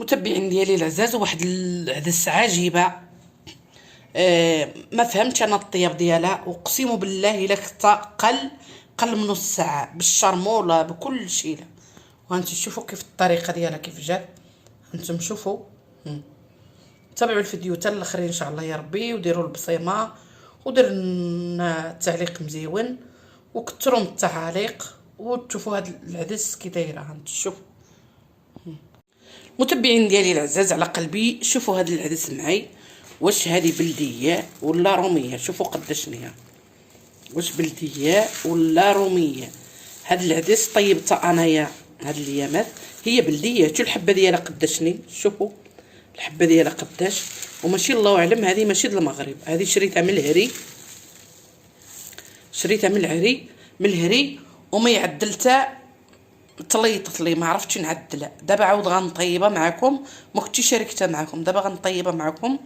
متبعين ديالي العزاز، واحد العدس عجيبه. ما فهمتش انا الطياب ديالها، اقسم بالله الا كنت قل من نص ساعه بالشرموله بكل شيء. وانتم شوفوا كيف الطريقه ديالها كيف جات. انتم شوفوا. تابعوا الفيديو حتى الاخر ان شاء الله يا ربي، وديروا البصيمه وديروا لنا التعليق مزيون وكثروا من التعاليق وتشوفوا هاد العدس كي دايره. انتم شوفوا متبعين ديالي العزاز على قلبي، شوفوا هاد العدس معي واش هذه بلديه ولا روميه. شوفوا قداش هي، واش بلديه ولا روميه. هاد العدس طيبتها انايا هاد الايامات، هي بلديه. شوفوا الحبه ديالها قداشني، شوفوا الحبه ديالها قداش. وماشي الله اعلم هذه ماشي د المغرب، هذه شريتها من الهري، شريتها من الهري وما عدلتها طليطت لي، ما عرفتش نعدلها. دابا عاود غنطيبها معكم، ما كنتش شاركتها معكم، دابا غنطيبها معكم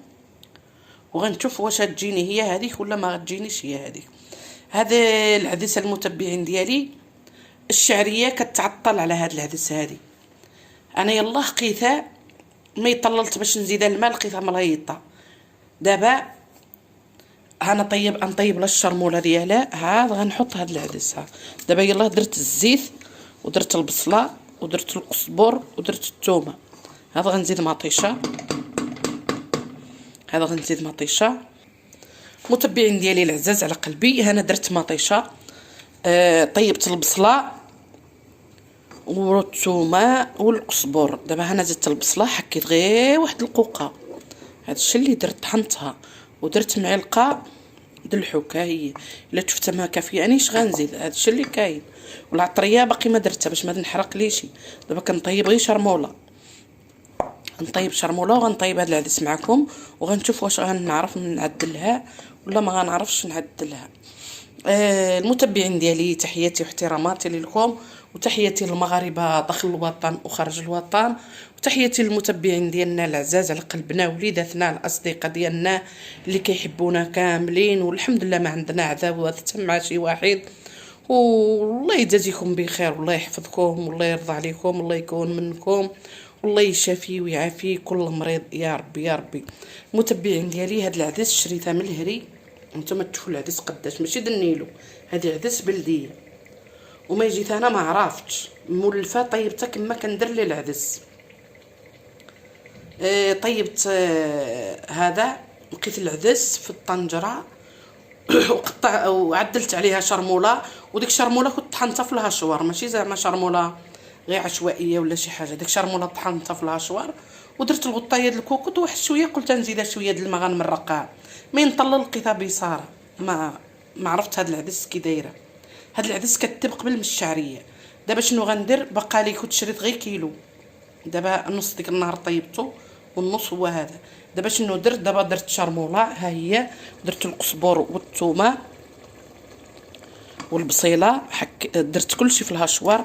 وغنشوف واش غتجيني هي هذيك ولا ما غتجينيش هي هذيك. هذا العدس المتبعين ديالي الشعريه كتعطل على هذا العدس هذه. انا يلاه لقيتها مي طللت باش نزيدها الماء، لقيتها مليطه. دابا غنطيب لها الشرموله ديالها. عاد غنحط هذا العدس. ها دابا يلاه درت الزيت ودرت البصله ودرت القزبر ودرت الثومه. هذا غنزيد مطيشه، هذا غنزيد مطيشه. متبعين ديالي العزاز على قلبي، انا درت مطيشه. طيبت البصله والثومه والقزبر. دابا انا زدت البصله، حكيت غير واحد القوقه. هذا الشيء اللي درت، طحنتها ودرت معلقه د الحك. ها هي الا شفتها ما كافيانيش غنزيد. هذا الشيء اللي كاين. والعطريه باقي ما درتها باش ما نحرق ليش. دابا كنطيب غير شرموله، غنطيب شرموله وغنطيب هذا العدس معكم وغنشوف واش غنعرف نعدلها ولا ما غنعرفش نعدلها. المتبعين ديالي تحياتي واحتراماتي لكم، وتحياتي للمغاربه داخل الوطن وخارج الوطن، وتحياتي للمتبعين ديالنا العزاز على قلبنا، وليداتنا الاصدقاء ديالنا اللي كيحبونا كاملين، والحمد لله ما عندنا عداوه حتى مع شي واحد. والله يجازيكم بخير والله يحفظكم والله يرضى عليكم والله يكون منكم والله يشافي ويعافي كل مريض يا ربي يا ربي. المتبعين ديالي هاد العدس شريتها من الهري. نتوما تشوفوا العدس قداش، ماشي دنيلو، هذه عدس بلديه. وما جيت انا ما عرفتش مولفه، طيبتها كما كندير لي العدس. طيبت هذا، لقيت العدس في الطنجره وقطع وعدلت عليها شرموله. وديك شرموله كنت طحنتها في الهشوار، ماشي زعما شرموله غير عشوائيه ولا شي حاجه. ديك شرموله طحنتها في الهشوار ودرت الغطايه د الكوكوط وواحد شويه، قلت نزيدها شويه د الماء غنمرقها. مي نطلل لقيتها بيصاره. ما عرفت هاد العدس كي دايره. هاد العدس كتب قبل من الشعريه. دابا شنو غندير؟ بقى لي كنت شريت غير كيلو. دابا نص ديك النهار طيبته والنص هو هذا. دابا شنو درت؟ دابا درت شرموله، ها هي درت القزبر والثومه والبصيله، درت كلشي في الهشوار.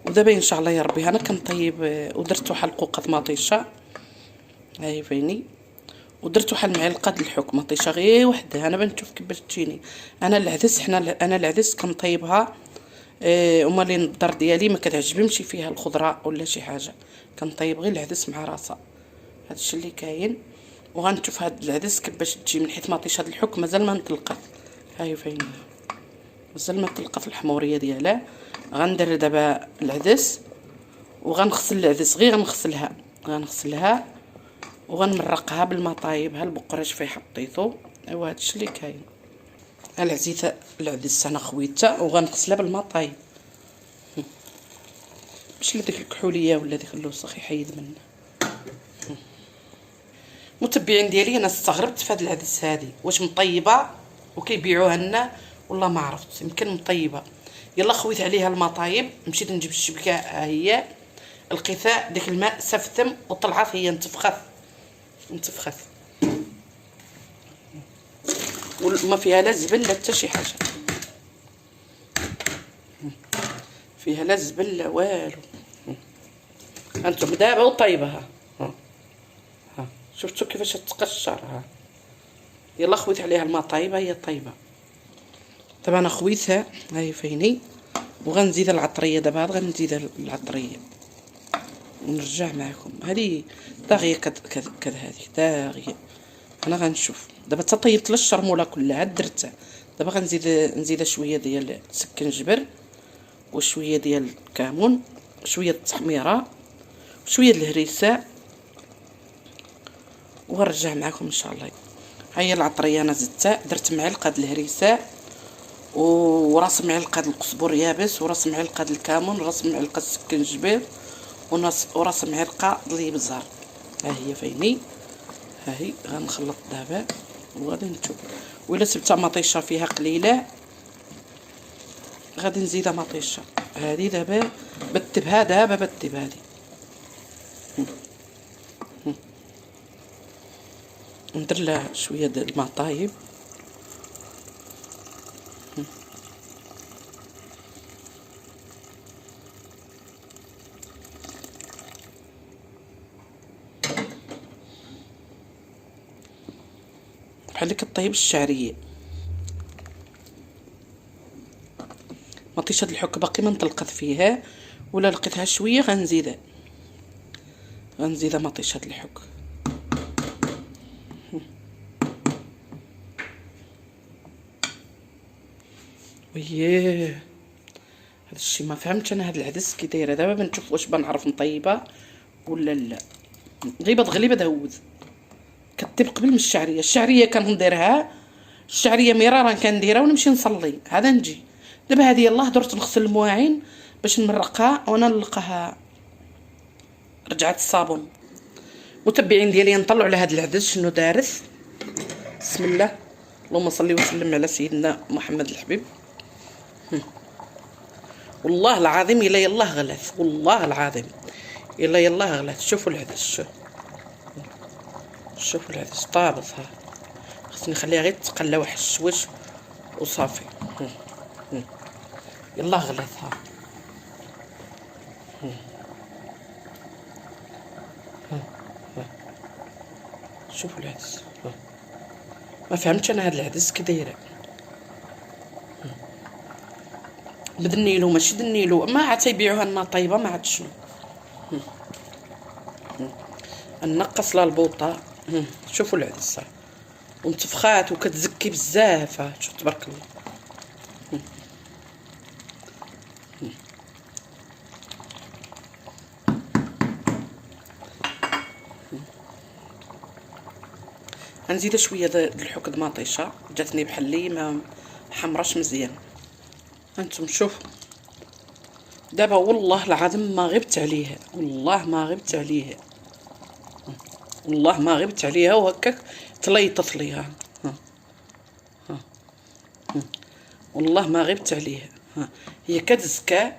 ودابا ان شاء الله يا ربي انا كنطيب. ودرت واحد القوقه مطيشه، هاي فيني. ودرت واحد المعلقه د الحك مطيشه غير وحده. انا بنشوف كيفاش تجيني. انا العدس كنطيبها. ومالي الدار ديالي ما كتعجبنيش فيها الخضره ولا شي حاجه، كنطيب غير العدس مع راسها. هادشي اللي كاين. وغنشوف هاد العدس كيفاش تجي من حيت مطيشه د الحك مازال ما نطلقت. هاي فين مازال ما طلقه في الحموريه ديالها. غندير دابا العدس وغنغسل العدس، غير غنغسلها وغنمرقها بالما طايب. ها البقراش فيه حطيته. ايوا هادشي اللي كاين. العزيت العدس انا خويتها وغنغسلها بالما طايب باش ديك الكحوليه ولا ديك الوسخ يحيد منه. متبعين ديالي انا استغربت في هذا العدس هذه، واش مطيبه وكيبيعوها لنا ولا ما عرفت. يمكن مطيبه. يلا خويت عليها الماء طايب، مشيت نجيب الشبكه. ها هي لقيتها ديك الماء سفتم وطلعت هي انتفخت وما فيها لا زبل لا حتى شي حاجه، فيها لا زبل لا والو. انتم دابا وطيبها. ها شفتوا كيفاش تقشر. ها يلا خويت عليها الماء طايبه، هي طيبه. دابا انا خويتها هاي فيني. وغنزيد العطريه. دابا غنزيد العطريه. ونرجع معكم. هذه داغيه كذا هذه داغيه. انا غنشوف دابا طيبت الشرموله كلها درتها. دابا غنزيد شويه ديال السكنجبر وشويه ديال الكمون وشويه التخميره وشويه الهريسه ونرجع معكم ان شاء الله. ها هي العطريه انا زدتها، درت معلقه د الهريسه وراس معلقه د القزبر يابس وراس معلقه د الكمون وراس معلقه السكنجبير وراس معلقه د الابزار. ها هي فيني، ها هي غنخلط دابا وغادي نشوف. وإلا سبتها مطيشه فيها قليله غادي نزيدها مطيشه. هذه دابا بتبها دابا بتب هذه. ندير لها شويه د الماء طايب. بحال اللي كطيب الشعريه. مطيشه الحك باقي ما نطلقت فيها، ولا لقيتها شويه غنزيدها مطيشه الحك. وياه هذا الشيء ما فهمتش انا. هاد العدس كي دايره دابا بنشوف واش بنعرف نطيبها ولا لا. غير تغلي بدهوز كطيب قبل من الشعريه. الشعريه كنديرها، الشعريه مرارا كنديرها ونمشي نصلي هذا نجي. دابا هذه يلاه درت نغسل المواعين باش نمرقها وانا نلقاها رجعت الصابون. متبعين ديالي نطلعوا على هذا العدس شنو دارت. بسم الله، اللهم صل وسلم على سيدنا محمد الحبيب. والله العظيم الا يلاه غلات، والله العظيم الا يلاه غلات. شوفوا العدس، شوفوا العدس طابط. ها خصني نخليها غير تقلى واحد الشويش وصافي. يلاه غلات. ها شوفوا العدس. ما فهمتش انا هاد العدس كي دايره. بدنيلو ماشي دنيلو، ما عاد تيبيعوها لنا طيبه ما عاد شنو. نقص لها البوطه. شوفوا العدس ومتفخات وكتزكي بزاف. شوف تبارك الله. غنزيد شويه د الحك د مطيشه جاتني بحال لي ما حمراش مزيان. هانتوما شوفوا دابا والله العظيم ما غبت عليها، والله ما غبت عليها، والله ما غبت عليها. وهكاك تليطت ليها. والله ما غبت عليها. هي كتزكى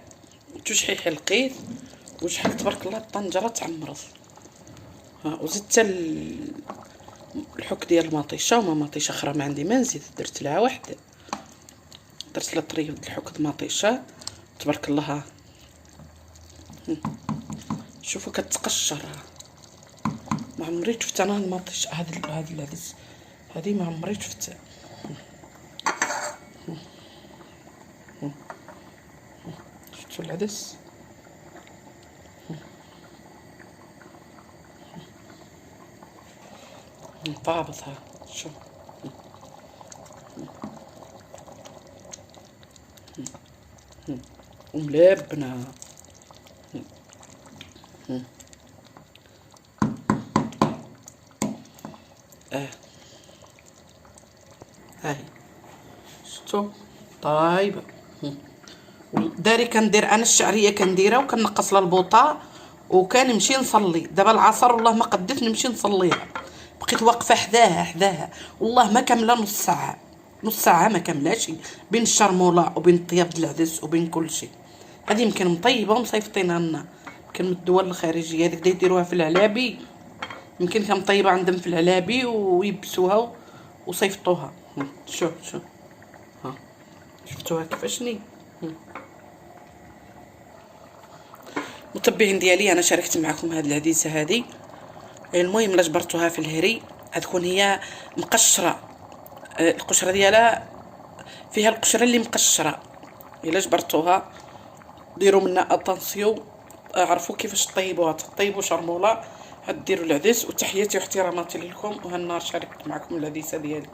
وتشحيح لقيت وشحال تبارك الله الطنجره تعمرت. وزدت الحك ديال المطيشه وما مطيشه اخرى ما عندي ما نزيد. درت لها واحده، درت لها طريف د الحك د المطيشه تبارك الله. شوفوا كتقشر. ما عمري شفت انا المطيشه هذا العدس هذه ما عمري شفتها. شفتوا العدس طابطها. شوف وملبنه. هاي شفتوا طايبه. داري كندير انا الشعريه كنديرها وكنقص لها البوطه وكنمشي نصلي. دابا العصر والله ما قديت نمشي نصليها، بقيت واقفه حداها والله ما كامله نص ساعه، نص ساعه ما كاملاش بين الشرموله وبين الطياب د العدس وبين كل شيء. هذه يمكن مطيبه ومصيفطينها لنا، يمكن من الدول الخارجيه. هذيك يديروها في العلابي، يمكن كان طيبه عندهم في العلابي ويبسوها وصيفطوها. شوف ها شفتوها كيفاشني. متبعين ديالي انا شاركت معكم هاد العديسه هذه. المهم الا جبرتوها في الهري غتكون هي مقشره، القشره ديالها فيها القشره اللي مقشره. الا جبرتوها ديروا منها اتونسيون عرفوا كيفاش طيبوها، تطيبوا شرموله، هاد ديروا العدس. وتحياتي واحتراماتي لكم، وهالنهار شاركت معكم العديسه ديالي.